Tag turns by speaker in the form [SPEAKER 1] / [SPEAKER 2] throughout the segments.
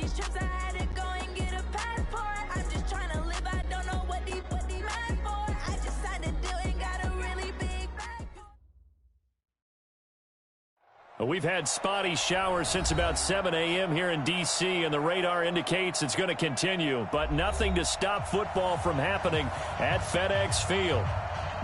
[SPEAKER 1] these trips, I had to go and get a passport. I'm just trying to live, I don't know what they mad for. I just signed a deal and got a really big bag.
[SPEAKER 2] We've had spotty showers since about 7 a.m. here in D.C., and the radar indicates it's going to continue, but nothing to stop football from happening at FedEx Field.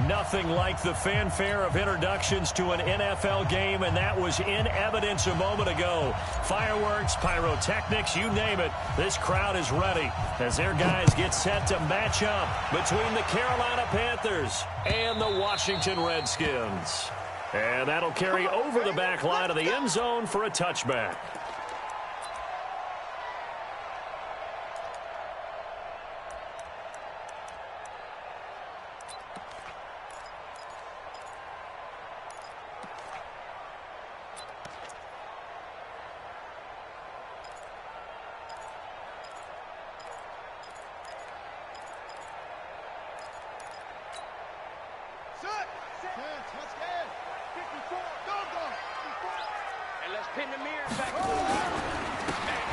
[SPEAKER 2] Nothing like the fanfare of introductions to an NFL game, and that was in evidence a moment ago. Fireworks, pyrotechnics, you name it. This crowd is ready as their guys get set to match up between the Carolina Panthers and the Washington Redskins. And that'll carry over the back line of the end zone for a touchback.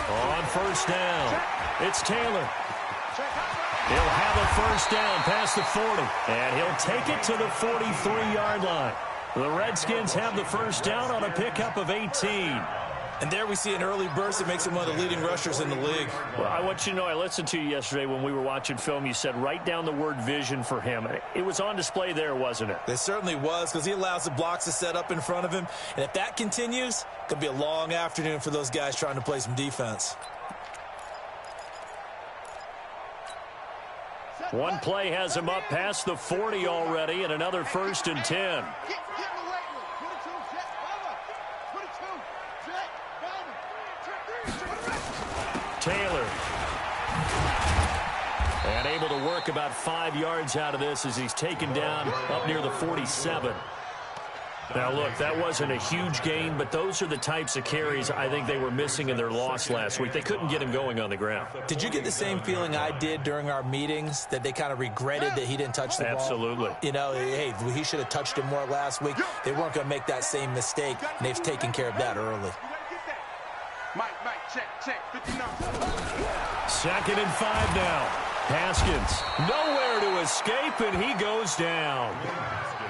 [SPEAKER 2] On first down, it's Taylor. He'll have a first down past the 40, and he'll take it to the 43-yard line. The Redskins have the first down on a pickup of 18.
[SPEAKER 3] And there we see an early burst that makes him one of the leading rushers in the league.
[SPEAKER 2] Well, I want you to know, I listened to you yesterday when we were watching film. You said write down the word vision for him. It was on display there, wasn't it?
[SPEAKER 3] It certainly was, because he allows the blocks to set up in front of him. And if that continues, it could be a long afternoon for those guys trying to play some defense.
[SPEAKER 2] One play has him up past the 40 already, and another first and 10. Taylor. And able to work about 5 yards out of this as he's taken down up near the 47. Now, look, that wasn't a huge gain, but those are the types of carries I think they were missing in their loss last week. They couldn't get him going on the ground.
[SPEAKER 3] Did you get the same feeling I did during our meetings, that they kind of regretted that he didn't touch the ball?
[SPEAKER 2] Absolutely.
[SPEAKER 3] You know, hey, he should have touched it more last week. They weren't going to make that same mistake, and they've taken care of that early.
[SPEAKER 4] Mike, check, 59.
[SPEAKER 2] 2nd and 5 now. Haskins, nowhere to escape, and he goes down.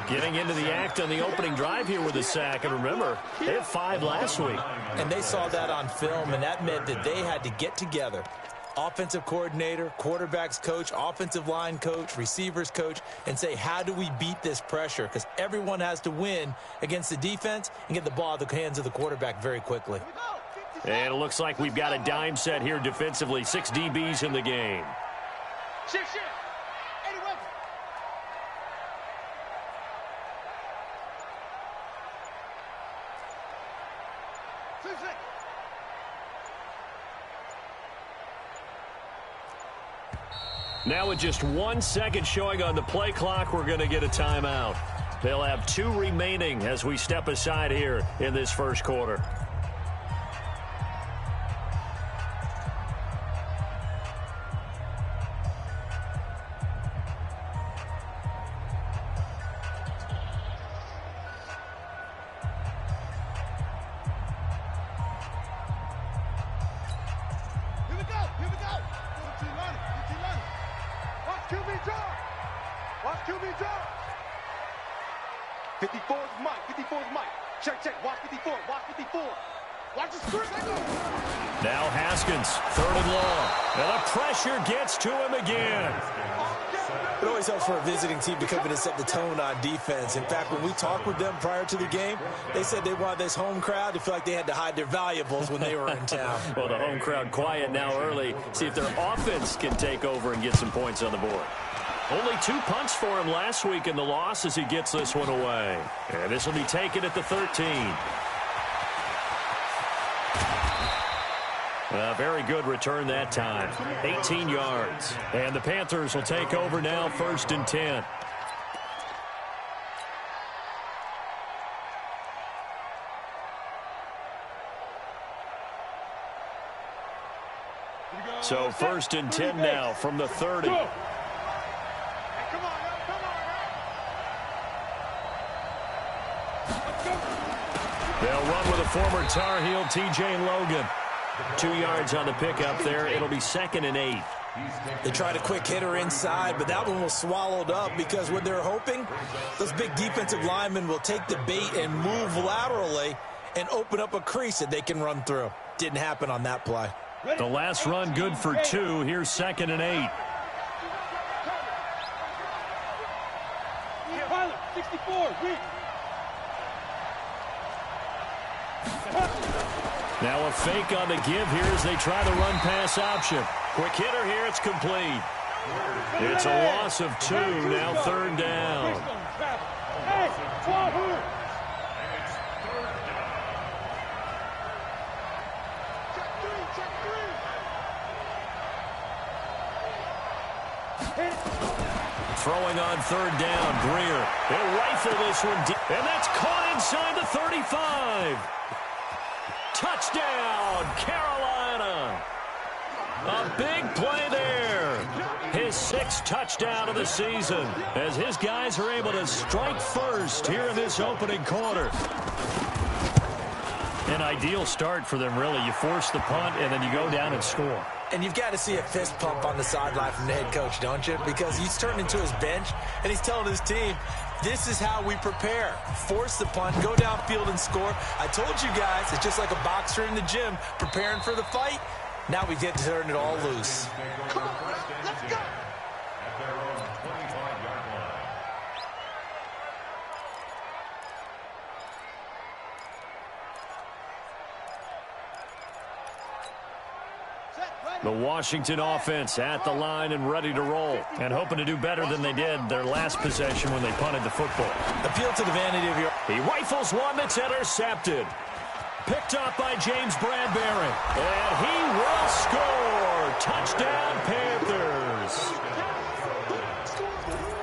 [SPEAKER 2] Getting into the act on the opening drive here with a sack. And remember, they had 5 last week.
[SPEAKER 3] And they saw that on film, and that meant that they had to get together. Offensive coordinator, quarterbacks coach, offensive line coach, receivers coach, and say, how do we beat this pressure? Because everyone has to win against the defense and get the ball out of the hands of the quarterback very quickly.
[SPEAKER 2] And it looks like we've got a dime set here defensively. 6 DBs in the game.
[SPEAKER 4] Shift.
[SPEAKER 2] Now with just 1 second showing on the play clock, we're going to get a timeout. They'll have 2 remaining as we step aside here in this first quarter.
[SPEAKER 4] Watch QB draw. 54 is Mike. Check. Watch 54. Watch the script.
[SPEAKER 2] Now Haskins, 3rd and long. And the pressure gets to him again.
[SPEAKER 3] It always helps for a visiting team to come in and set the tone on defense. In fact, when we talked with them prior to the game, they said they wanted this home crowd to feel like they had to hide their valuables when they were in town.
[SPEAKER 2] Well, the home crowd quiet now early. See if their offense can take over and get some points on the board. Only 2 punts for him last week in the loss as he gets this one away. And this will be taken at the 13. A very good return that time. 18 yards. And the Panthers will take over now, 1st and 10. So 1st and 10 now from the 30. They'll run with a former Tar Heel, T.J. Logan. 2 yards on the pickup there. It'll be 2nd and 8.
[SPEAKER 3] They tried a quick hitter inside, but that one was swallowed up because what they're hoping, those big defensive linemen will take the bait and move laterally and open up a crease that they can run through. Didn't happen on that play.
[SPEAKER 2] The last run good for 2. Here's 2nd and 8.
[SPEAKER 4] Pilot, 64, weak.
[SPEAKER 2] Now a fake on the give here as they try the run-pass option. Quick hitter here, it's complete. It's a loss of 2, now 3rd down.
[SPEAKER 4] Hey,
[SPEAKER 2] Throwing on 3rd down, Greer. He'll rifle this one deep, and that's caught inside the 35. Touchdown, Carolina. A big play there. His 6th touchdown of the season as his guys are able to strike first here in this opening quarter. An ideal start for them, really. You force the punt, and then you go down and score.
[SPEAKER 3] And you've got to see a fist pump on the sideline from the head coach, don't you? Because he's turned into his bench, and he's telling his team, this is how we prepare. Force the punt, go downfield and score. I told you guys, it's just like a boxer in the gym preparing for the fight. Now we get to turn it all loose.
[SPEAKER 4] come on, let's go.
[SPEAKER 2] The Washington offense at the line and ready to roll, and hoping to do better than they did their last possession when they punted the football.
[SPEAKER 3] Appeal to the vanity of your...
[SPEAKER 2] He rifles one that's intercepted. Picked up by James Bradbury. And he will score. Touchdown, Panthers.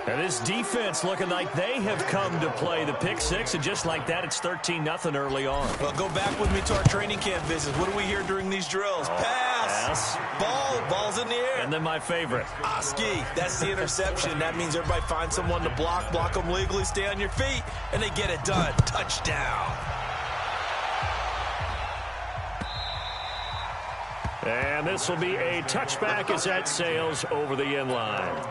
[SPEAKER 2] And this defense looking like they have come to play the pick 6, and just like that, it's 13-0 early on.
[SPEAKER 3] Well, go back with me to our training camp visits. What do we hear during these drills? Pass. Ball's in the air.
[SPEAKER 2] And then my favorite.
[SPEAKER 3] Oski, that's the interception. That means everybody finds someone to block them legally, stay on your feet, and they get it done. Touchdown.
[SPEAKER 2] And this will be a touchback as that sails over the end line.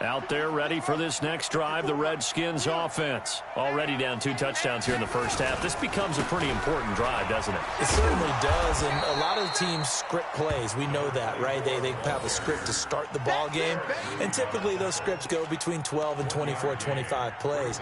[SPEAKER 2] Out there ready for this next drive, the Redskins offense. Already down 2 touchdowns here in the first half. This becomes a pretty important drive, doesn't it?
[SPEAKER 3] It certainly does, and a lot of teams script plays. We know that, right? They have a script to start the ball game, and typically those scripts go between 12 and 24, 25 plays.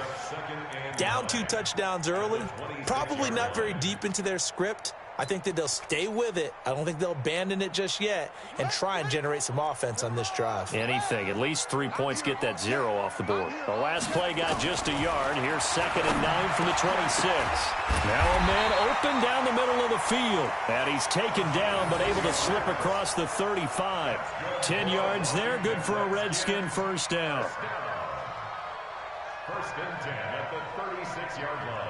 [SPEAKER 3] Down 2 touchdowns early, probably not very deep into their script. I think that they'll stay with it. I don't think they'll abandon it just yet and try and generate some offense on this drive.
[SPEAKER 2] Anything. At least 3 points, get that 0 off the board. The last play got just a yard. Here's 2nd and 9 from the 26. Now a man open down the middle of the field. And he's taken down but able to slip across the 35. 10 yards there. Good for a Redskin first down.
[SPEAKER 5] 1st and 10 at the 36-yard line.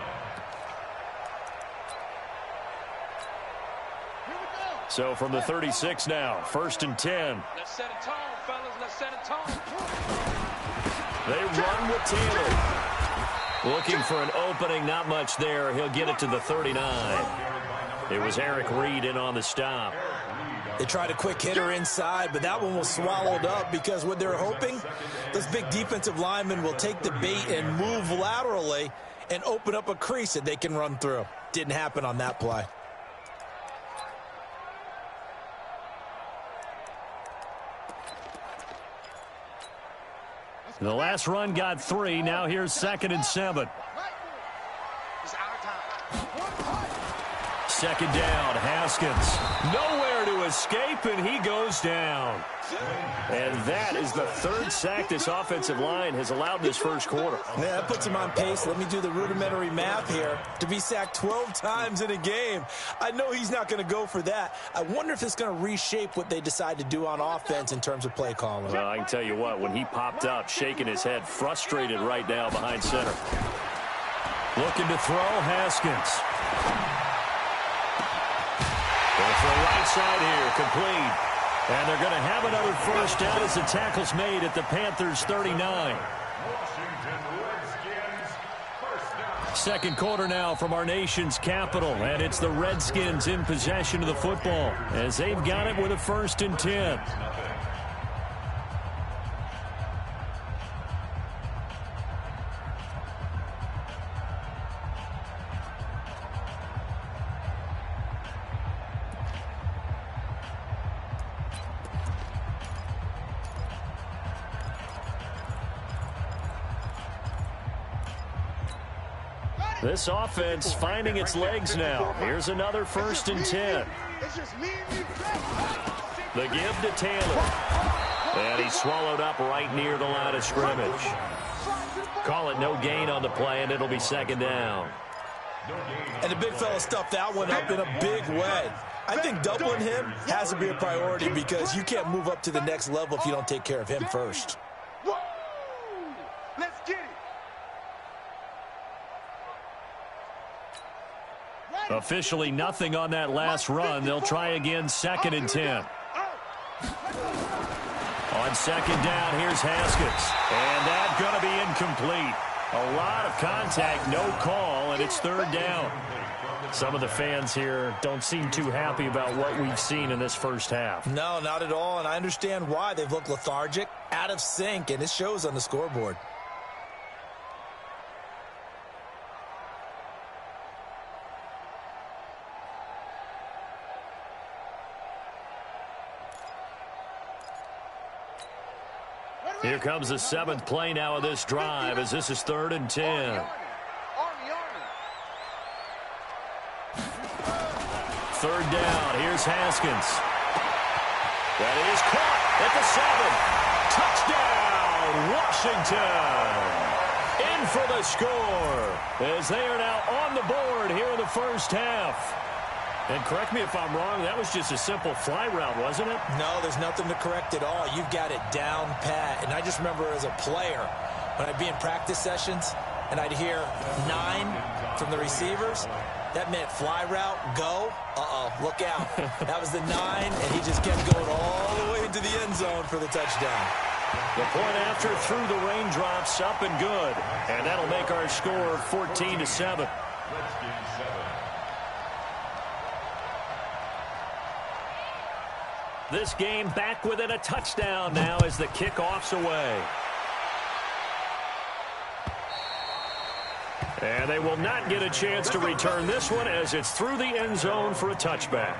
[SPEAKER 2] So from the 36 now, 1st and 10.
[SPEAKER 6] Let's set a tone, fellas. Let's set a tone.
[SPEAKER 2] They run with Taylor. Looking for an opening, not much there. He'll get it to the 39. It was Eric Reed in on the stop.
[SPEAKER 3] They tried a quick hitter inside, but that one was swallowed up because what they're hoping, those big defensive linemen will take the bait and move laterally and open up a crease that they can run through. Didn't happen on that play.
[SPEAKER 2] The last run got 3. Now here's 2nd and 7.
[SPEAKER 6] It's our time.
[SPEAKER 2] 2nd down, Haskins. Nowhere to escape, and he goes down. And that is the 3rd sack this offensive line has allowed this first quarter.
[SPEAKER 3] Yeah, that puts him on pace. Let me do the rudimentary math here. To be sacked 12 times in a game, I know he's not going to go for that. I wonder if it's going to reshape what they decide to do on offense in terms of play calling.
[SPEAKER 2] Well, I can tell you what, when he popped up, shaking his head, frustrated right now behind center. Looking to throw, Haskins. Goes for the right side here, complete. And they're going to have another first down as the tackle's made at the Panthers' 39. second quarter now from our nation's capital, and it's the Redskins in possession of the football as they've got it with a 1st and 10. This offense finding its legs now. Here's another 1st and 10. The give to Taylor. And he's swallowed up right near the line of scrimmage. Call it no gain on the play, and it'll be 2nd down.
[SPEAKER 3] And the big fella stuffed that one up in a big way. I think doubling him has to be a priority because you can't move up to the next level if you don't take care of him first.
[SPEAKER 4] Let's get it.
[SPEAKER 2] Officially nothing on that last run. They'll try again, 2nd and 10. On 2nd down, here's Haskins. And that's going to be incomplete. A lot of contact, no call, and it's 3rd down. Some of the fans here don't seem too happy about what we've seen in this first half.
[SPEAKER 3] No, not at all, and I understand why. They've looked lethargic, out of sync, and it shows on the scoreboard.
[SPEAKER 2] Here comes the 7th play now of this drive as this is 3rd and 10. Third down. Here's Haskins. That is caught at the 7. Touchdown, Washington. In for the score as they are now on the board here in the first half. And correct me if I'm wrong, that was just a simple fly route, wasn't it?
[SPEAKER 3] No, there's nothing to correct at all. You've got it down pat. And I just remember as a player, when I'd be in practice sessions and I'd hear 9 from the receivers, that meant fly route, go. Look out. That was the 9, and he just kept going all the way into the end zone for the touchdown.
[SPEAKER 2] The point after through the raindrops, up and good. And that'll make our score 14-7. This game back within a touchdown now as the kickoff's away. And they will not get a chance to return this one as it's through the end zone for a touchback.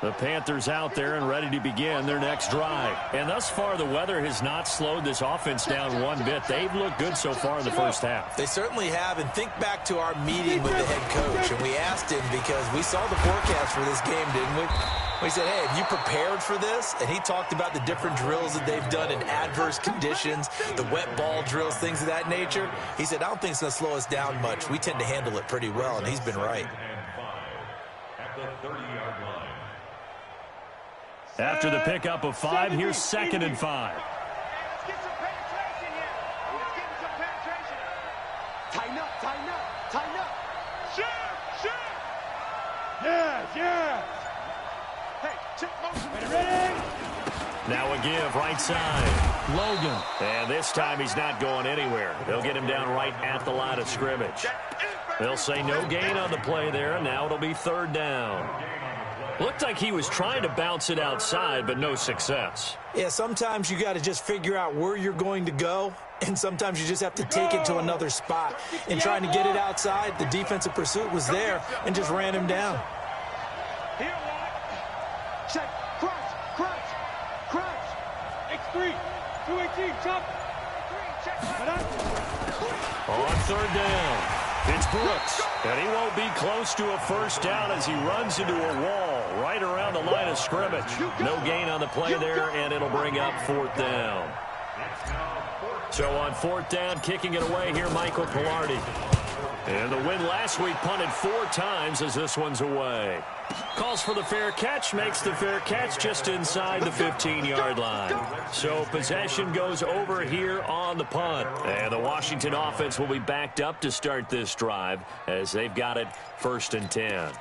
[SPEAKER 2] The Panthers out there and ready to begin their next drive. And thus far, the weather has not slowed this offense down one bit. They've looked good so far in the first half.
[SPEAKER 3] They certainly have. And think back to our meeting with the head coach. And we asked him because we saw the forecast for this game, didn't we? We said, hey, have you prepared for this? And he talked about the different drills that they've done in adverse conditions, the wet ball drills, things of that nature. He said, I don't think it's going to slow us down much. We tend to handle it pretty well, and he's been right.
[SPEAKER 5] At the 30-yard line.
[SPEAKER 2] After the pickup of 5, here's 2nd and 5.
[SPEAKER 4] Let's get some penetration here. Let's get some penetration. Tighten up, tighten up, tighten up. Shoot! Yes! Hey, check motion. Ready?
[SPEAKER 2] Now a give, right side. Logan. And this time he's not going anywhere. They'll get him down right at the line of scrimmage. They'll say no gain on the play there, and now it'll be 3rd down. Looked like he was trying to bounce it outside, but no success.
[SPEAKER 3] Yeah, sometimes you got to just figure out where you're going to go, and sometimes you just have to take it to another spot. In trying to get it outside, the defensive pursuit was there and just ran him down.
[SPEAKER 4] Here, one. Check. Crunch. X3. 218. Jump. 3. Check.
[SPEAKER 2] On 3rd down. It's Brooks, and he won't be close to a first down as he runs into a wall right around the line of scrimmage. No gain on the play there, and it'll bring up 4th down. So on 4th down, kicking it away here, Michael Pilardi. And the win last week punted 4 times as this one's away. Calls for the fair catch, makes the fair catch just inside the 15-yard line. So possession goes over here on the punt. And the Washington offense will be backed up to start this drive as they've got it 1st and 10.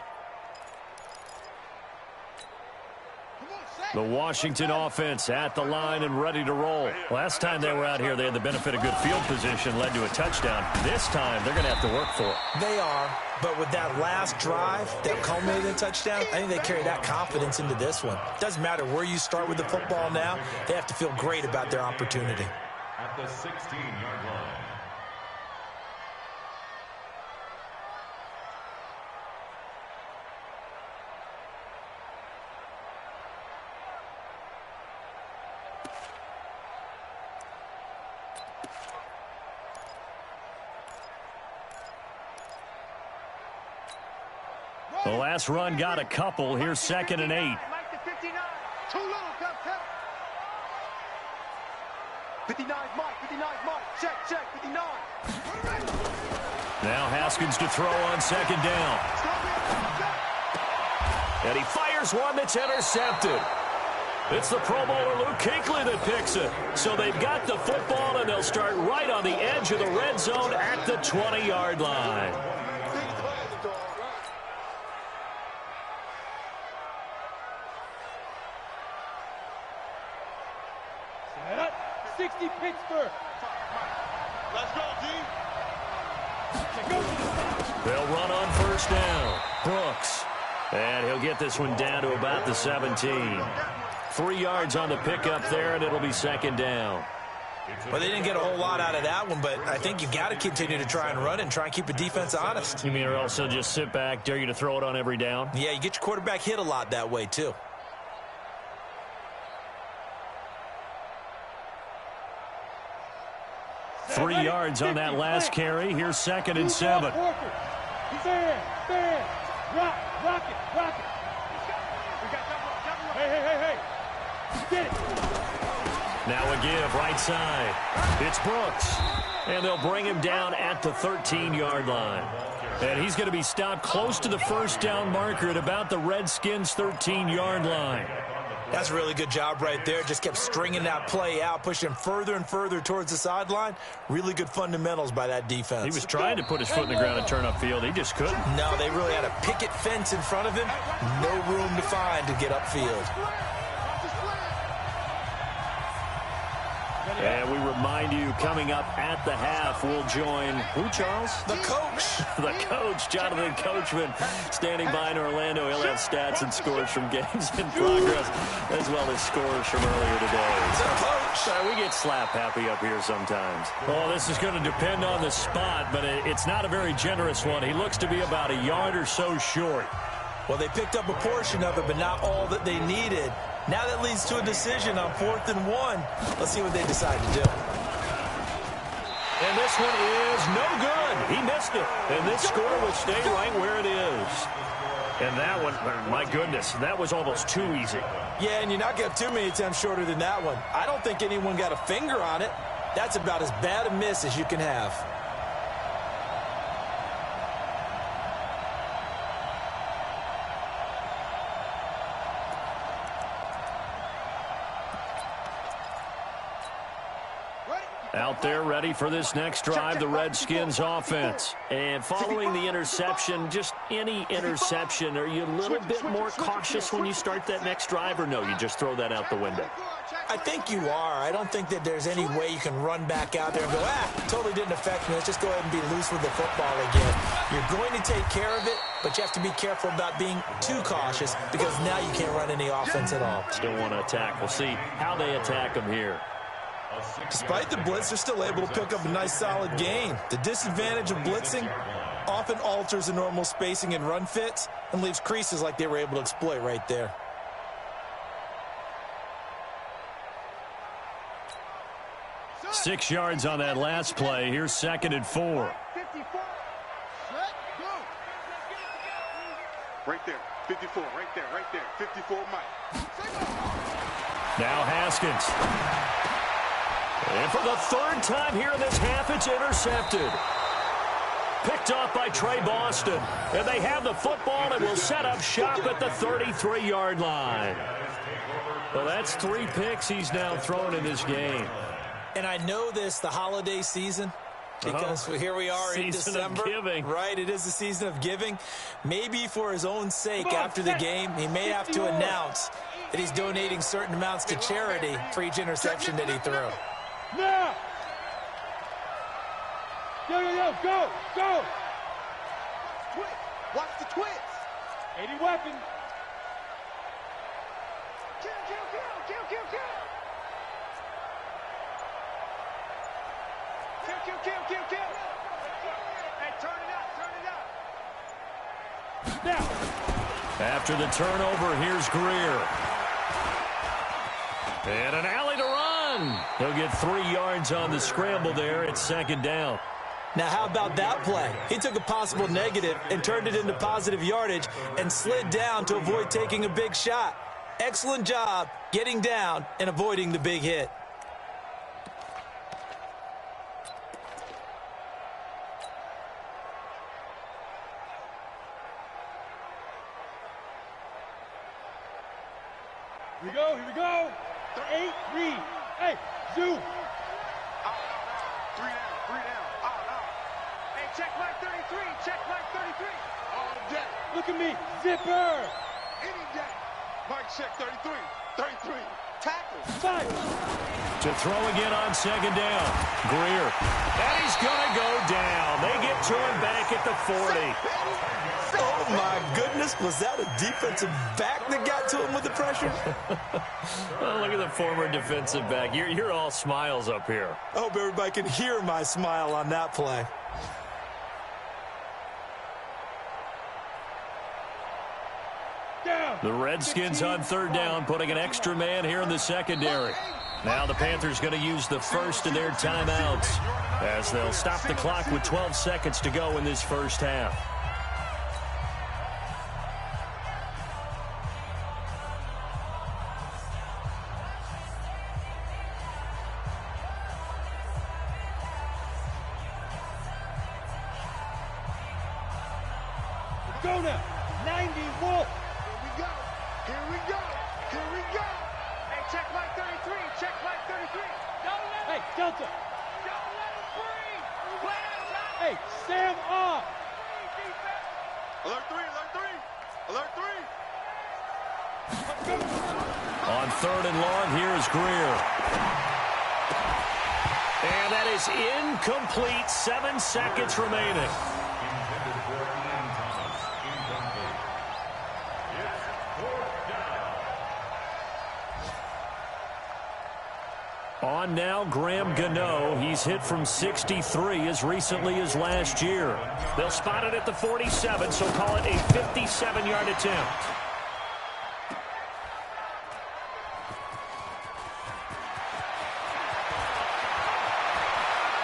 [SPEAKER 2] The Washington offense at the line and ready to roll. Last time they were out here, they had the benefit of good field position, led to a touchdown. This time, they're going to have to work for it.
[SPEAKER 3] They are, but with that last drive that culminated in a touchdown, I think they carry that confidence into this one. Doesn't matter where you start with the football now, they have to feel great about their opportunity.
[SPEAKER 5] At the 16-yard line.
[SPEAKER 2] The last run got a couple. Here's 2nd and 8.
[SPEAKER 4] Mike to 59. Too little, cut. 59 Mike, 59 Mike. Check, 59.
[SPEAKER 2] Now Haskins to throw on 2nd down. And he fires one that's intercepted. It's the Pro Bowler Luke Kuechly that picks it. So they've got the football, and they'll start right on the edge of the red zone at the 20-yard line.
[SPEAKER 4] 60 Pittsburgh. Let's go, D.
[SPEAKER 2] They'll run on 1st down. Brooks. And he'll get this one down to about the 17. 3 yards on the pickup there, and it'll be 2nd down.
[SPEAKER 3] Well, they didn't get a whole lot out of that one, but I think you got to continue to try and run and try and keep the defense honest.
[SPEAKER 2] You mean or else they'll just sit back, dare you to throw it on every down?
[SPEAKER 3] Yeah, you get your quarterback hit a lot that way, too.
[SPEAKER 2] Three yards on that last carry. Here's 2nd and 7.
[SPEAKER 4] Stand. Rock it. Hey. Get it.
[SPEAKER 2] Now a give, right side. It's Brooks. And they'll bring him down at the 13-yard line. And he's going to be stopped close to the 1st down marker at about the Redskins' 13-yard line.
[SPEAKER 3] That's a really good job right there. Just kept stringing that play out, pushing him further and further towards the sideline. Really good fundamentals by that defense.
[SPEAKER 2] He was trying to put his foot in the ground and turn upfield. He just couldn't.
[SPEAKER 3] No, they really had a picket fence in front of him. No room to find to get upfield.
[SPEAKER 2] And we remind you, coming up at the half, we'll join, who, Charles?
[SPEAKER 3] The coach.
[SPEAKER 2] The coach, Jonathan Coachman, standing by in Orlando. He'll have stats and scores from games in progress, as well as scores from earlier today.
[SPEAKER 3] The coach.
[SPEAKER 2] We get slap happy up here sometimes. Well, this is going to depend on the spot, but it's not a very generous one. He looks to be about a yard or so short.
[SPEAKER 3] Well, they picked up a portion of it, but not all that they needed. Now that leads to a decision on 4th and 1. Let's see what they decide to do.
[SPEAKER 2] And this one is no good. He missed it. And this score will stay right where it is. And that one, my goodness, that was almost too easy.
[SPEAKER 3] Yeah, and you're not going to have too many attempts shorter than that one. I don't think anyone got a finger on it. That's about as bad a miss as you can have.
[SPEAKER 2] Out there ready for this next drive, the Redskins offense. And following the interception, just any interception, are you a little bit more cautious when you start that next drive, or no, you just throw that out the window?
[SPEAKER 3] I think you are. I don't think that there's any way you can run back out there and go, totally didn't affect me. Let's just go ahead and be loose with the football again. You're going to take care of it, but you have to be careful about being too cautious because now you can't run any offense at all.
[SPEAKER 2] Still want to attack. We'll see how they attack them here.
[SPEAKER 3] Despite the blitz, they're still able to pick up a nice, solid gain. The disadvantage of blitzing often alters the normal spacing and run fits and leaves creases like they were able to exploit right there.
[SPEAKER 2] Six yards on that last play. Here's 2nd and 4.
[SPEAKER 4] 54. Right there. 54. Right there. 54, Mike.
[SPEAKER 2] Now Haskins. And for the 3rd time here in this half, it's intercepted. Picked off by Trey Boston. And they have the football and will set up shop at the 33-yard line. Well, that's 3 picks he's now thrown in this game.
[SPEAKER 3] And I know this, the holiday season, because here we are in December.
[SPEAKER 2] Of giving.
[SPEAKER 3] Right, it is the season of giving. Maybe for his own sake after the game, he may have to announce that he's donating certain amounts to charity for each interception that he threw.
[SPEAKER 4] Now! Yo, yo, yo, go, go! Twist. Watch the twist. 80 weapon. Kill, kill, kill, kill, kill, kill. Kill, kill, kill, kill, kill. Hey, turn it up, turn it up. Now.
[SPEAKER 2] After the turnover, here's Greer. And an alley to run. He'll get 3 yards on the scramble there. It's second down.
[SPEAKER 3] Now, how about that play? He took a possible negative and turned it into positive yardage and slid down to avoid taking a big shot. Excellent job getting down and avoiding the big hit.
[SPEAKER 4] Here we go, here we go. 8, read. Hey, zoom. Three down. Hey, check mark 33, check mark 33. All day. Look at me, zipper. Any day. Mark check 33, 33. Tackle. 5.
[SPEAKER 2] To throw again on second down. Greer. And he's going to go down. They get to him back at the 40.
[SPEAKER 3] Oh, my goodness. Was that a defensive back that got to him with the pressure?
[SPEAKER 2] Well, look at the former defensive back. You're all smiles up here.
[SPEAKER 3] I hope everybody can hear my smile on that play.
[SPEAKER 2] The Redskins on third down, putting an extra man here in the secondary. Now the Panthers going to use the first of their timeouts as they'll stop the clock with 12 seconds to go in this first half.
[SPEAKER 4] Go now. 90 Wolf. Here we go. Here we go. Hey, check mark 33. Check mark 33. Hey, Delta. Don't let him free. Hey, Sam off. Alert 3, alert 3. Alert 3.
[SPEAKER 2] On third and long, here's Greer. And that is incomplete. 7 seconds remaining. On now, Graham Gano. He's hit from 63 as recently as last year. They'll spot it at the 47, so call it a 57-yard attempt.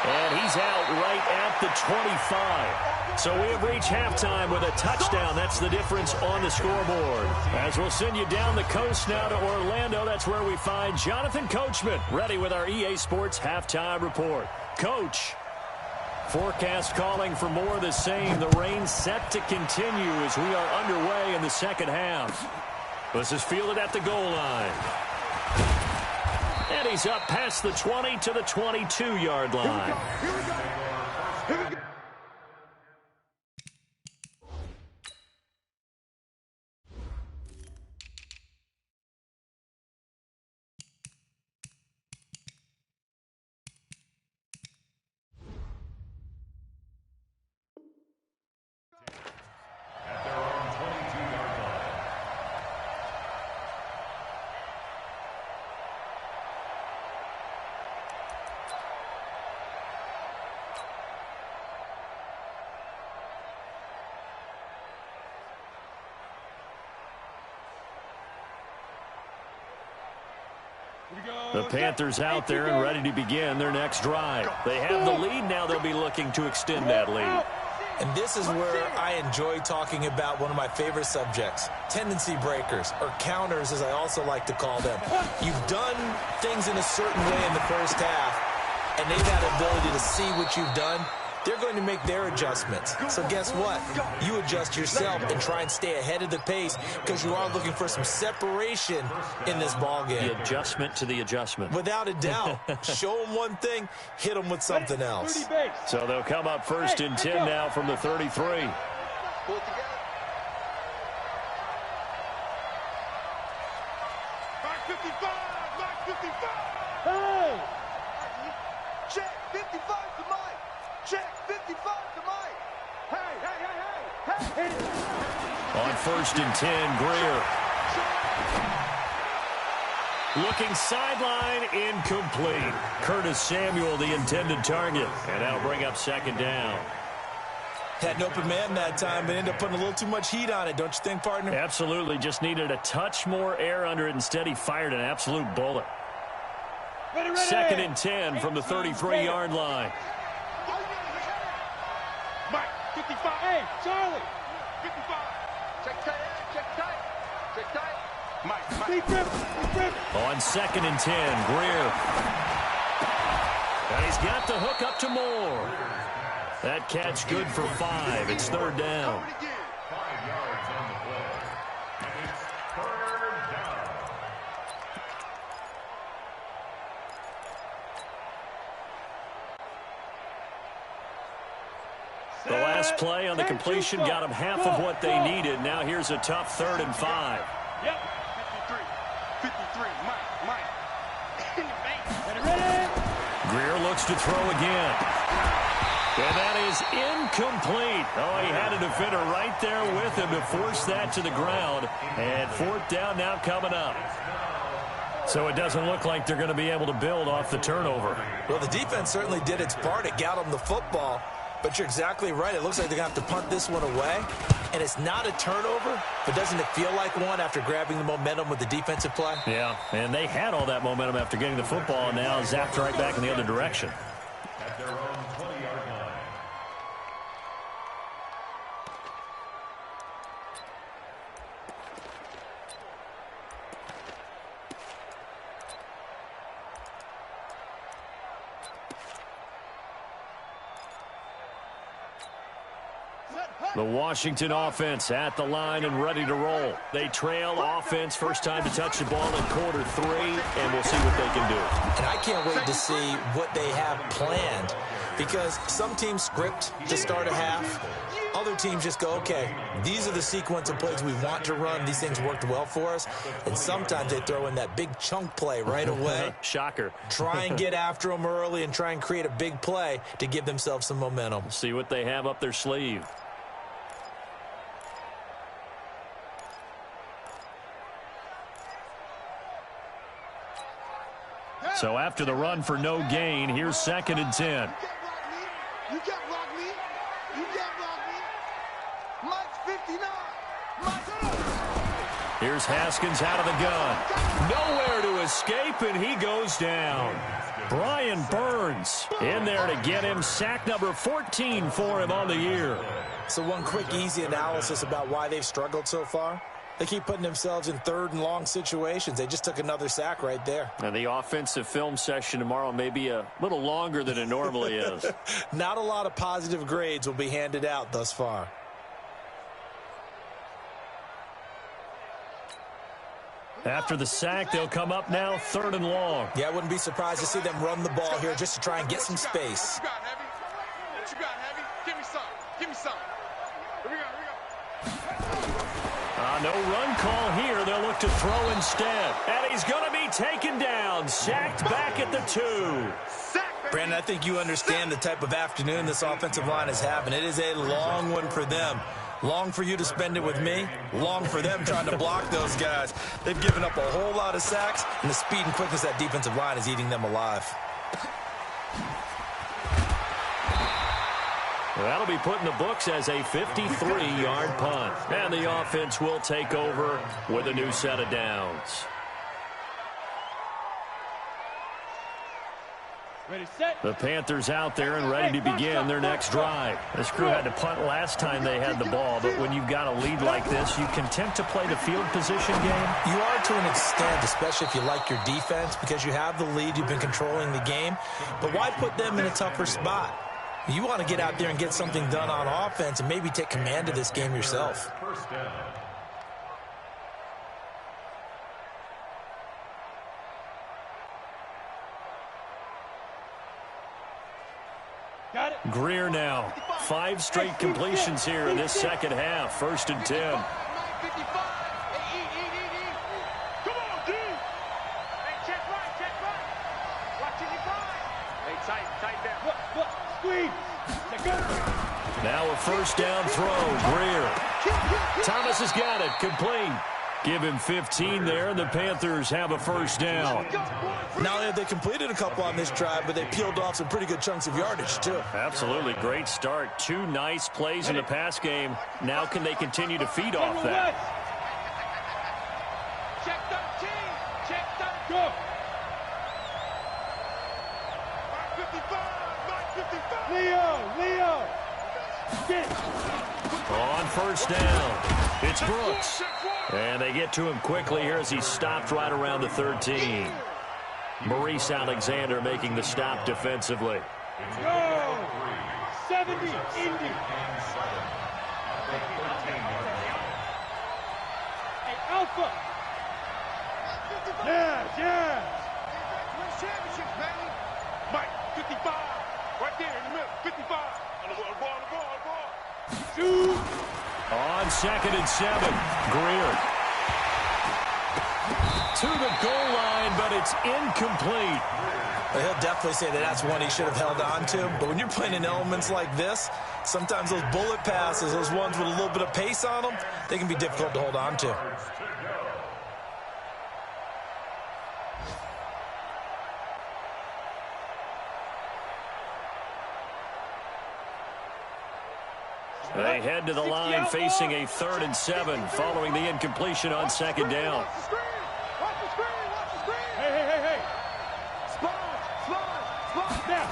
[SPEAKER 2] And he's out right at the 25. So we have reached halftime with a touchdown. That's the difference on the scoreboard. As we'll send you down the coast now to Orlando, that's where we find Jonathan Coachman, ready with our EA Sports halftime report. Coach, forecast calling for more of the same. The rain set to continue as we are underway in the second half. This is fielded at the goal line. And he's up past the 20 to the 22-yard line.
[SPEAKER 4] Here we go. Here we go.
[SPEAKER 2] The Panthers out there and ready to begin their next drive. They have the lead now. They'll be looking to extend that lead.
[SPEAKER 3] And this is where I enjoy talking about one of my favorite subjects, tendency breakers, or counters as I also like to call them. You've done things in a certain way in the first half, and they've had the ability to see what you've done. They're going to make their adjustments. So guess what? You adjust yourself and try and stay ahead of the pace because you are looking for some separation in this ballgame.
[SPEAKER 2] The adjustment to the adjustment.
[SPEAKER 3] Without a doubt. Show them one thing, hit them with something else.
[SPEAKER 2] So they'll come up first and 10 now from the 33.
[SPEAKER 4] 55. Mike 55.
[SPEAKER 7] Hey!
[SPEAKER 4] Check 55 to Mike. Check 55 to Mike. Hey, hey, hey, hey. Hey.
[SPEAKER 2] On 1st and 10, Greer. Looking sideline, incomplete. Curtis Samuel, the intended target. And that'll bring up 2nd down.
[SPEAKER 3] Had an open man that time, but ended up putting a little too much heat on it, don't you think, partner?
[SPEAKER 2] Absolutely. Just needed a touch more air under it. Instead, he fired an absolute bullet.
[SPEAKER 7] Ready,
[SPEAKER 2] 2nd and 10 from the 33-yard line.
[SPEAKER 4] Mike 55.
[SPEAKER 7] Hey, Charlie!
[SPEAKER 4] 55. Check tight. Check tight. Check tight. Mike.
[SPEAKER 7] Be grip.
[SPEAKER 2] On 2nd and 10, Greer. And he's got the hook up to Moore. That catch good for 5. It's 3rd down.
[SPEAKER 5] 5 yards on the play. And it's 3rd down.
[SPEAKER 2] The last play on the completion got them half of what they needed. Now here's a tough 3rd and 5.
[SPEAKER 7] Yep.
[SPEAKER 4] 53. Mike. In the bank.
[SPEAKER 7] Ready.
[SPEAKER 2] Greer looks to throw again. And that is incomplete. Oh, he had a defender right there with him to force that to the ground. And 4th down now coming up. So it doesn't look like they're going to be able to build off the turnover.
[SPEAKER 3] Well, the defense certainly did its part. It got them the football. But you're exactly right. It looks like they're going to have to punt this one away. And it's not a turnover, but doesn't it feel like one after grabbing the momentum with the defensive play?
[SPEAKER 2] Yeah, and they had all that momentum after getting the football, and now zapped right back in the other direction.
[SPEAKER 5] At their own 20-yard line.
[SPEAKER 2] The Washington offense at the line and ready to roll. They trail offense, first time to touch the ball in quarter 3, and we'll see what they can do.
[SPEAKER 3] And I can't wait to see what they have planned, because some teams script to start a half. Other teams just go, okay, these are the sequence of plays we want to run. These things worked well for us. And sometimes they throw in that big chunk play right away.
[SPEAKER 2] Shocker.
[SPEAKER 3] Try and get after them early and try and create a big play to give themselves some momentum.
[SPEAKER 2] See what they have up their sleeve. So after the run for no gain, here's 2nd and 10.
[SPEAKER 4] You can't block me. You can't block me. Mike's 59. Mike's
[SPEAKER 2] Here's Haskins out of the gun. Nowhere to escape, and he goes down. Brian Burns in there to get him. Sack number 14 for him on the year.
[SPEAKER 3] So one quick, easy analysis about why they've struggled so far. They keep putting themselves in 3rd and long situations. They just took another sack right there.
[SPEAKER 2] And the offensive film session tomorrow may be a little longer than it normally is.
[SPEAKER 3] Not a lot of positive grades will be handed out thus far.
[SPEAKER 2] After the sack, they'll come up now 3rd and long.
[SPEAKER 3] Yeah, I wouldn't be surprised to see them run the ball here just to try and get some space.
[SPEAKER 4] What you got, Heavy? What you got, Heavy? Give me some. Give me some. Here we go.
[SPEAKER 2] No run call here. They'll look to throw instead. And he's going to be taken down. Sacked back at the 2.
[SPEAKER 3] Brandon, I think you understand the type of afternoon this offensive line is having. It is a long one for them. Long for you to spend it with me. Long for them trying to block those guys. They've given up a whole lot of sacks, and the speed and quickness of that defensive line is eating them alive.
[SPEAKER 2] That'll be put in the books as a 53-yard punt. And the offense will take over with a new set of downs.
[SPEAKER 7] Ready, set.
[SPEAKER 2] The Panthers out there and ready to begin their next drive. This crew had to punt last time they had the ball, but when you've got a lead like this, you content to play the field position game?
[SPEAKER 3] You are to an extent, especially if you like your defense, because you have the lead, you've been controlling the game. But why put them in a tougher spot? You want to get out there and get something done on offense and maybe take command of this game yourself.
[SPEAKER 5] First down.
[SPEAKER 7] Got it.
[SPEAKER 2] Greer now. 5 straight completions here in this second half. 1st and 10.
[SPEAKER 4] Come on, D.
[SPEAKER 2] Now a first down throw. Greer. Thomas has got it. Complete. Give him 15 there, and the Panthers have a first down.
[SPEAKER 3] Not only have they completed a couple on this drive, but they peeled off some pretty good chunks of yardage, too.
[SPEAKER 2] Absolutely. Great start. 2 nice plays in the pass game. Now can they continue to feed off that?
[SPEAKER 4] Check 13. Check 13. Go. Mark 55. Leo. Get it.
[SPEAKER 2] On first down, it's Brooks. And they get to him quickly here as he stopped right around the 13. Maurice Alexander making the stop defensively.
[SPEAKER 7] Go. 70. Indy. Hey, Alpha. Yes.
[SPEAKER 4] Win championships, baby. Mike, 55. Right there in the middle. 55. On the ball.
[SPEAKER 7] Shoot.
[SPEAKER 2] On 2nd and 7, Greer. To the goal line, but it's incomplete.
[SPEAKER 3] Well, he'll definitely say that that's one he should have held on to. But when you're playing in elements like this, sometimes those bullet passes, those ones with a little bit of pace on them, they can be difficult to hold on to.
[SPEAKER 2] They head to the line facing a 3rd and 7 following the incompletion on 2nd down.
[SPEAKER 4] Watch the screen.
[SPEAKER 7] Hey.
[SPEAKER 4] Spot.
[SPEAKER 7] Now.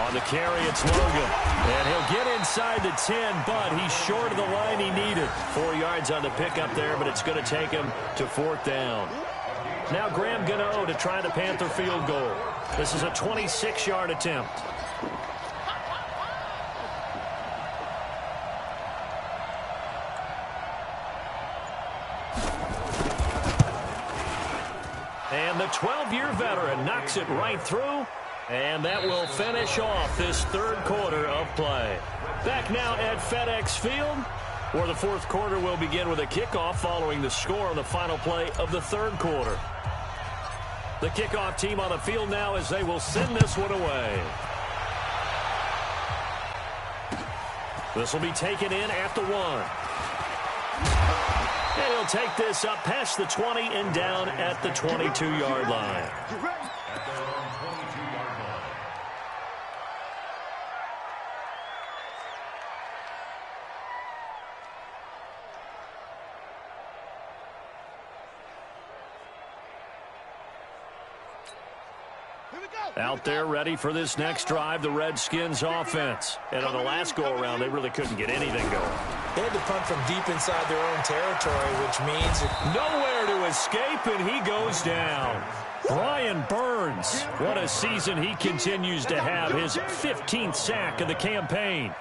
[SPEAKER 2] On the carry, it's Logan. And he'll get inside the 10, but he's short of the line he needed. 4 yards on the pickup there, but it's going to take him to 4th down. Now Graham Gano to try the Panther field goal. This is a 26-yard attempt. And the 12-year veteran knocks it right through, and that will finish off this 3rd quarter of play. Back now at FedEx Field, where the 4th quarter will begin with a kickoff following the score on the final play of the 3rd quarter. The kickoff team on the field now as they will send this one away. This will be taken in at the 1. And he'll take this up past the 20 and down at the 22-yard line. Out there ready for this next drive, the Redskins offense. And on the last go-around, they really couldn't get anything going.
[SPEAKER 3] They had to punt from deep inside their own territory, which means
[SPEAKER 2] nowhere to escape, and he goes down. Brian Burns, what a season he continues to have, his 15th sack of the campaign.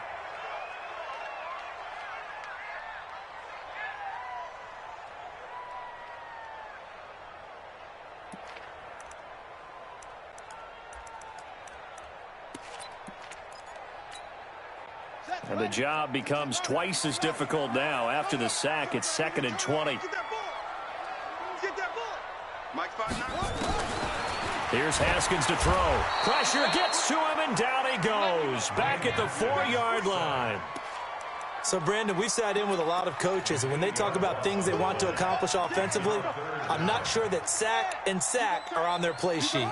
[SPEAKER 2] And the job becomes twice as difficult now. After the sack, it's 2nd and 20. Here's Haskins to throw. Pressure gets to him, and down he goes. Back at the 4-yard line.
[SPEAKER 3] So, Brandon, we've sat in with a lot of coaches, and when they talk about things they want to accomplish offensively, I'm not sure that sack and sack are on their play sheet.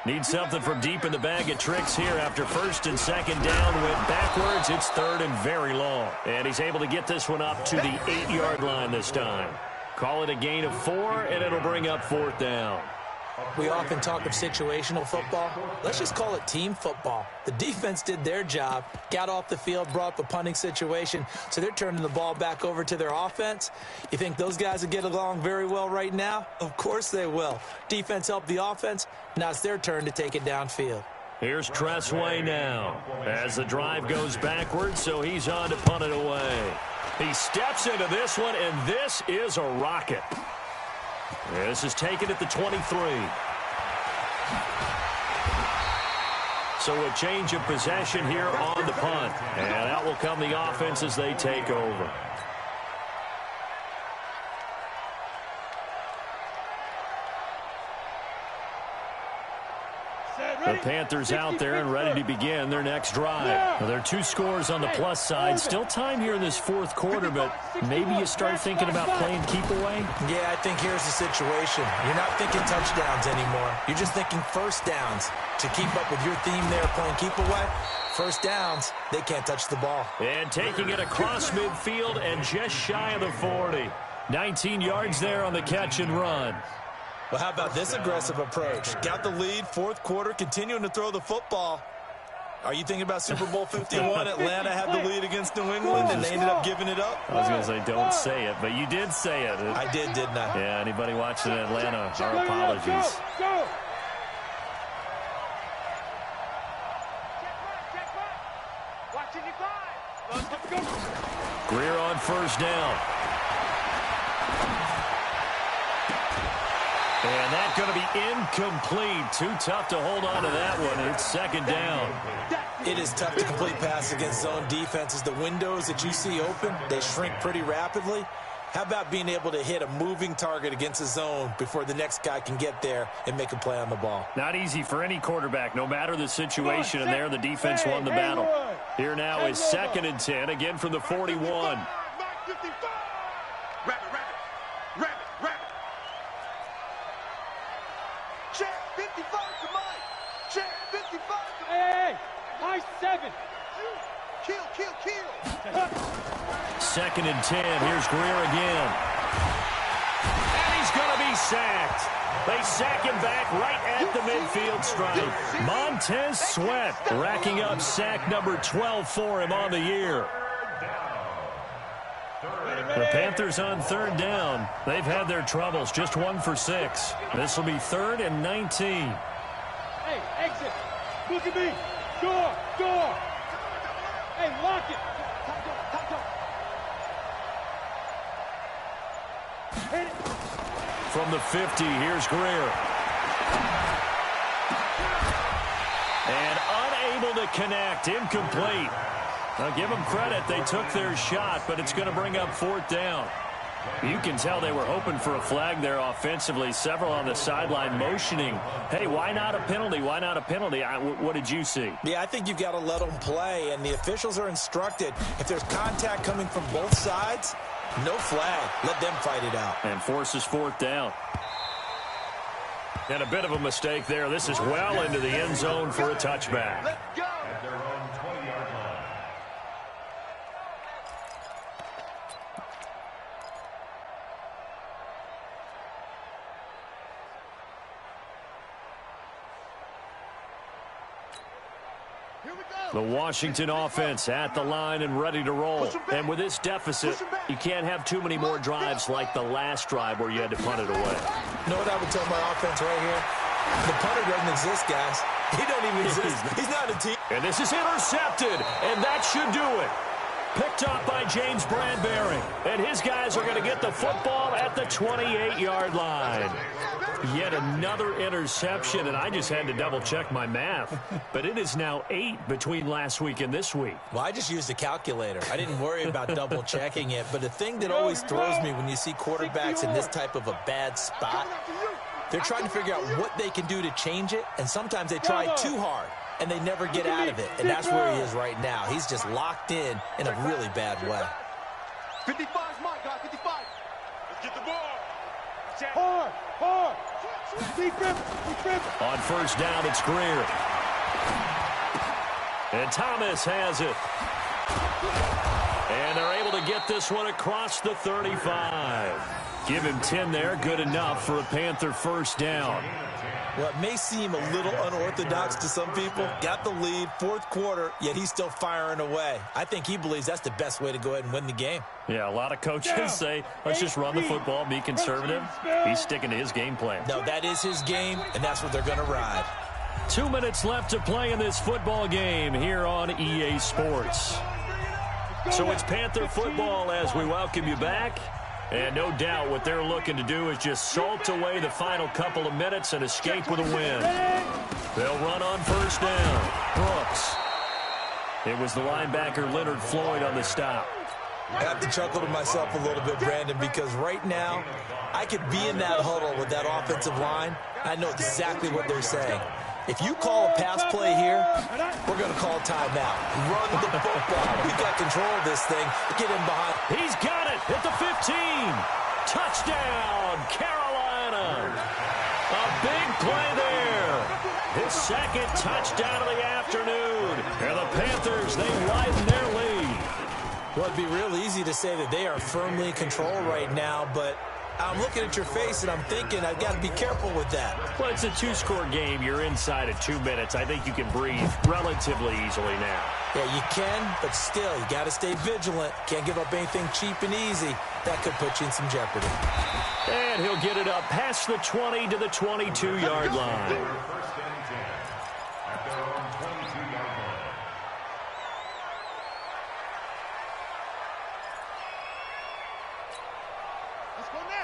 [SPEAKER 2] Need something from deep in the bag of tricks here after 1st and 2nd down. Went backwards. It's 3rd and very long. And he's able to get this one up to the 8-yard line this time. Call it a gain of 4, and it'll bring up 4th down.
[SPEAKER 3] We often talk of situational football. Let's just call it team football. The defense did their job, got off the field, brought up a punting situation, so they're turning the ball back over to their offense. You think those guys will get along very well right now? Of course they will. Defense helped the offense. Now it's their turn to take it downfield.
[SPEAKER 2] Here's Tressway now as the drive goes backwards, so he's on to punt it away. He steps into this one, and this is a rocket. This is taken at the 23. So a change of possession here on the punt. And out will come the offense as they take over. The Panthers out there and ready to begin their next drive. Now, there are 2 scores on the plus side. Still time here in this fourth quarter, but maybe you start thinking about playing keep away?
[SPEAKER 3] Yeah, I think here's the situation. You're not thinking touchdowns anymore. You're just thinking first downs. To keep up with your theme there playing keep away, first downs, they can't touch the ball.
[SPEAKER 2] And taking it across midfield and just shy of the 40. 19 yards there on the catch and run.
[SPEAKER 3] Well, how about this aggressive approach? Got the lead, fourth quarter, continuing to throw the football. Are you thinking about Super Bowl 51? Atlanta had the lead against New England, and they ended up giving it up?
[SPEAKER 2] I was going to say, don't say it, but you did say it.
[SPEAKER 3] I did, didn't I?
[SPEAKER 2] Yeah, anybody watching Atlanta, our apologies. Greer on first down. And that's going to be incomplete. Too tough to hold on to that one. It's second down.
[SPEAKER 3] It is tough to complete passes against zone defenses. The windows that you see open, they shrink pretty rapidly. How about being able to hit a moving target against a zone before the next guy can get there and make a play on the ball?
[SPEAKER 2] Not easy for any quarterback, no matter the situation. And there, the defense won the battle. Here now is 2nd and 10, again from the 41.
[SPEAKER 4] Check 55 to Mike. Check 55 to Hey, high 7. Kill.
[SPEAKER 2] 2nd and 10. Here's Greer again. And he's going to be sacked. They sack him back right at the midfield stripe. Montez Sweat racking up sack number 12 for him on the year. The Panthers on 3rd down. They've had their troubles. Just 1 for 6. This will be 3rd and 19.
[SPEAKER 7] Hey, exit. Look at me. Door. Hey, lock it. Hit it.
[SPEAKER 2] From the 50, here's Greer. And unable to connect. Incomplete. Now, give them credit. They took their shot, but it's going to bring up 4th down. You can tell they were hoping for a flag there offensively. Several on the sideline motioning. Hey, why not a penalty? Why not a penalty? What did you see?
[SPEAKER 3] Yeah, I think you've got to let them play, and the officials are instructed. If there's contact coming from both sides, no flag. Let them fight it out.
[SPEAKER 2] And forces 4th down. And a bit of a mistake there. This is well into the end zone for a touchback.
[SPEAKER 4] Let's go.
[SPEAKER 5] At their own 20-yard line.
[SPEAKER 2] The Washington offense at the line and ready to roll. And with this deficit, you can't have too many more drives like the last drive where you had to punt it away.
[SPEAKER 3] You know what I would tell my offense right here? The punter doesn't exist, guys. He don't even exist. He's not a team.
[SPEAKER 2] And this is intercepted, and that should do it. Picked up by James Bradbury. And his guys are going to get the football at the 28-yard line. Yet another interception, and I just had to double-check my math. But it is now 8 between last week and this week.
[SPEAKER 3] Well, I just used a calculator. I didn't worry about double-checking it. But the thing that always throws me when you see quarterbacks in this type of a bad spot, they're trying to figure out what they can do to change it, and sometimes they try too hard, and they never get out of it. And that's where he is right now. He's just locked in a really bad way.
[SPEAKER 4] 55's mine, guys. 55. Let's get the ball.
[SPEAKER 7] Hard. Defense.
[SPEAKER 2] On first down, it's Greer. And Thomas has it. And they're able to get this one across the 35. Give him 10 there. Good enough for a Panther first down.
[SPEAKER 3] Well, it may seem a little unorthodox to some people. Got the lead, fourth quarter, yet he's still firing away. I think he believes that's the best way to go ahead and win the game.
[SPEAKER 2] Yeah, a lot of coaches say, let's just run the football, be conservative. He's sticking to his game plan.
[SPEAKER 3] No, that is his game, and that's what they're going to ride.
[SPEAKER 2] 2 minutes left to play in this football game here on EA Sports. So it's Panther football as we welcome you back. And no doubt what they're looking to do is just salt away the final couple of minutes and escape with a win. They'll run on first down. Brooks. It was the linebacker Leonard Floyd on the stop.
[SPEAKER 3] I have to chuckle to myself a little bit, Brandon, because right now I could be in that huddle with that offensive line. I know exactly what they're saying. If you call a pass play here, we're going to call timeout. Run the football. We've got control of this thing. Get in behind.
[SPEAKER 2] He's got it at the 15. Touchdown, Carolina. A big play there. His second touchdown of the afternoon. And the Panthers, they widen their lead.
[SPEAKER 3] Well, it'd be real easy to say that they are firmly in control right now, but I'm looking at your face and I'm thinking I've got to be careful with that.
[SPEAKER 2] Well, it's a two-score game. You're inside of 2 minutes. I think you can breathe relatively easily now.
[SPEAKER 3] Yeah, you can, but still, you got to stay vigilant. Can't give up anything cheap and easy. That could put you in some jeopardy.
[SPEAKER 2] And he'll get it up past the 20 to the 22-yard line.
[SPEAKER 5] First and 10 at their own 22-yard line.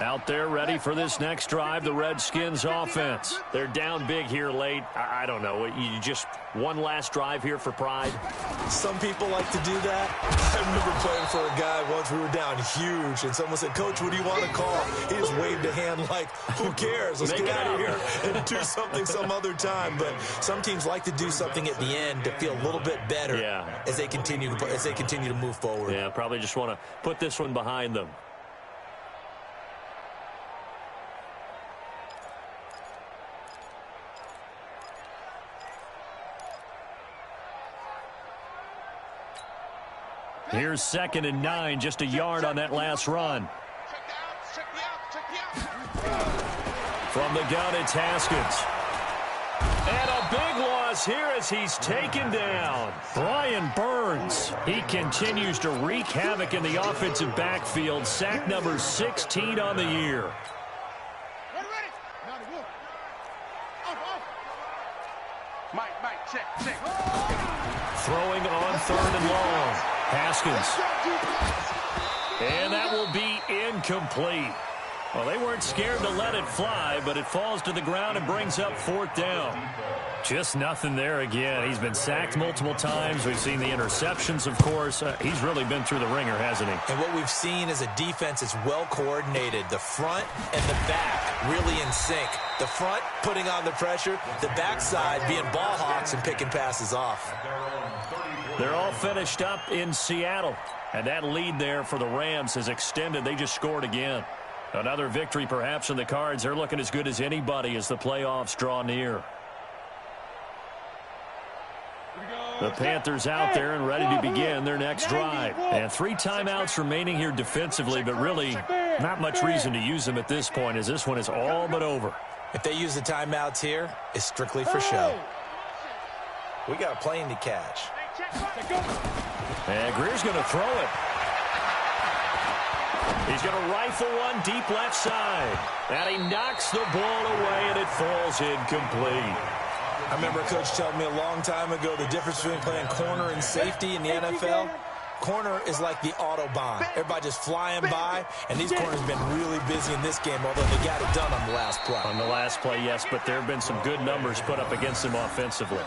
[SPEAKER 2] Out there ready for this next drive, the Redskins offense. They're down big here late. I don't know. You just one last drive here for pride?
[SPEAKER 3] Some people like to do that. I remember playing for a guy once. We were down huge, and someone said, "Coach, what do you want to call?" He just waved a hand like, who cares? Let's get out of here and do something some other time. But some teams like to do something at the end to feel a little bit better as they continue to move forward.
[SPEAKER 2] Yeah, probably just want to put this one behind them. Here's 2nd and 9, just a yard on that last run. From the gun, it's Haskins. And a big loss here as he's taken down. Brian Burns. He continues to wreak havoc in the offensive backfield. Sack number 16 on the year.
[SPEAKER 6] Mike, check.
[SPEAKER 2] Throwing on 3rd and long. Haskins. And that will be incomplete. Well, they weren't scared to let it fly, but it falls to the ground and brings up 4th down. Just nothing there again. He's been sacked multiple times. We've seen the interceptions, of course. He's really been through the ringer, hasn't he?
[SPEAKER 3] And what we've seen is a defense that's well coordinated. The front and the back really in sync. The front putting on the pressure, the backside being ball hawks and picking passes off.
[SPEAKER 2] They're all finished up in Seattle. And that lead there for the Rams is extended. They just scored again. Another victory perhaps in the cards. They're looking as good as anybody as the playoffs draw near. The Panthers out there and ready to begin their next drive. And 3 timeouts remaining here defensively, but really not much reason to use them at this point as this one is all but over.
[SPEAKER 3] If they use the timeouts here, it's strictly for show. We got a plane to catch.
[SPEAKER 2] And Greer's going to throw it. He's going to rifle one deep left side. And he knocks the ball away, and it falls incomplete.
[SPEAKER 3] I remember a coach telling me a long time ago the difference between playing corner and safety in the NFL. Corner is like the Autobahn. Everybody just flying by, and these corners have been really busy in this game, although they got it done on the last play.
[SPEAKER 2] On the last play, yes, but there have been some good numbers put up against them offensively.